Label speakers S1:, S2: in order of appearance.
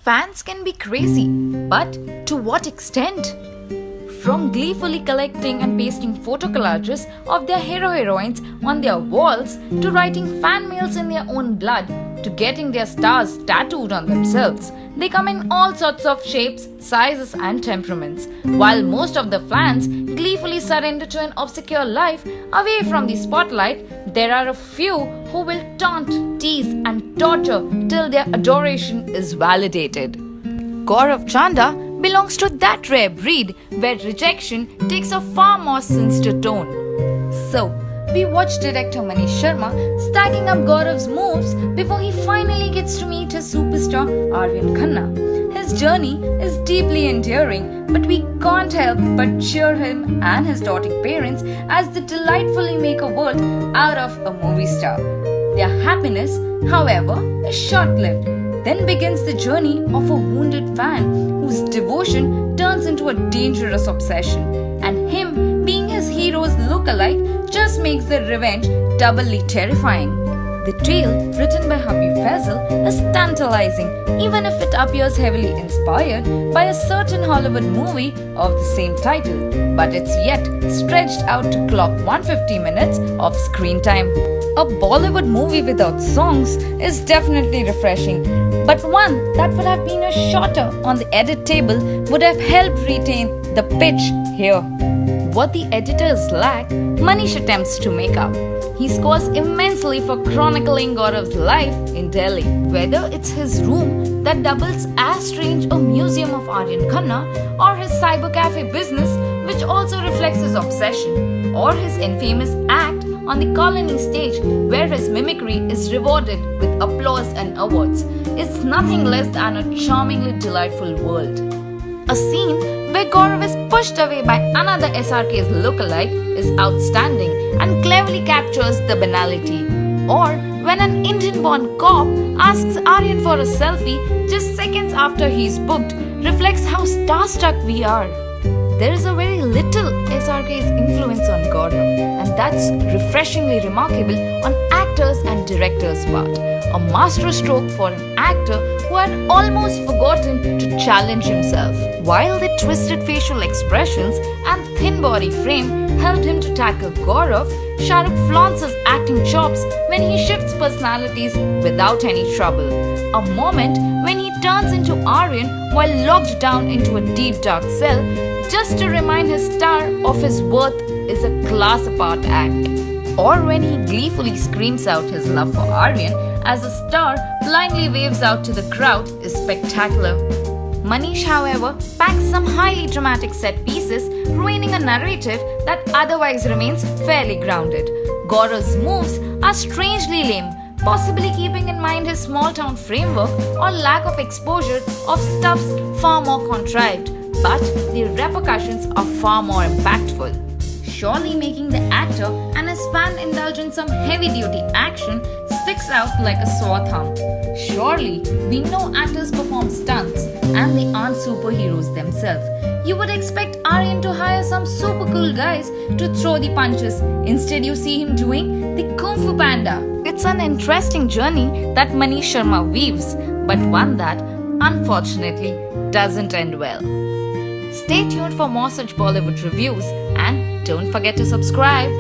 S1: Fans can be crazy, but to what extent? From gleefully collecting and pasting photo collages of their hero-heroines on their walls, to writing fan mails in their own blood, to getting their stars tattooed on themselves, they come in all sorts of shapes, sizes and temperaments. While most of the fans gleefully surrender to an obscure life away from the spotlight, there are a few who will taunt, tease and torture till their adoration is validated. Gaurav Chanda belongs to that rare breed where rejection takes a far more sinister tone. So, we watch director Manish Sharma stacking up Gaurav's moves before he finally gets to meet his superstar Aryan Khanna. His journey is deeply endearing, but we can't help but cheer him and his doting parents as they delightfully make a world out of a movie star. Their happiness, however, is short-lived. Then begins the journey of a wounded fan whose devotion turns into a dangerous obsession, and him being his hero's look-alike just makes the revenge doubly terrifying. The tale, written by Habib Faisal, is tantalizing even if it appears heavily inspired by a certain Hollywood movie of the same title, but it's yet stretched out to clock 150 minutes of screen time. A Bollywood movie without songs is definitely refreshing, but one that would have been a shorter on the edit table would have helped retain the pitch here. What the editors lack, Manish attempts to make up. He scores immensely for chronicling Gaurav's life in Delhi. Whether it's his room that doubles as strange a museum of Aryan Khanna, or his cyber cafe business which also reflects his obsession, or his infamous act on the Colony stage where his mimicry is rewarded with applause and awards, it's nothing less than a charmingly delightful world. A scene where Gaurav is pushed away by another SRK's lookalike is outstanding and cleverly captures the banality. Or when an Indian-born cop asks Aryan for a selfie just seconds after he's booked, reflects how starstruck we are. There is a very little SRK's influence on Gaurav, and that's refreshingly remarkable on actors and directors' part. A masterstroke for an actor who had almost forgotten to challenge himself. While the twisted facial expressions and thin body frame helped him to tackle Gaurav, Shah Rukh flaunts his acting chops when he shifts personalities without any trouble. A moment when he turns into Aryan while locked down into a deep dark cell just to remind his star of his worth is a class apart act. Or when he gleefully screams out his love for Aryan as a star blindly waves out to the crowd is spectacular. Manish, however, packs some highly dramatic set pieces, ruining a narrative that otherwise remains fairly grounded. Gaurav's moves are strangely lame, possibly keeping in mind his small town framework or lack of exposure of stuffs far more contrived, but the repercussions are far more impactful. Surely making the actor and his fan indulge in some heavy-duty action sticks out like a sore thumb. Surely, we know actors perform stunts and they aren't superheroes themselves. You would expect Aryan to hire some super cool guys to throw the punches. Instead, you see him doing the Kung Fu Panda. It's an interesting journey that Manish Sharma weaves, but one that, unfortunately, doesn't end well. Stay tuned for more such Bollywood reviews and don't forget to subscribe.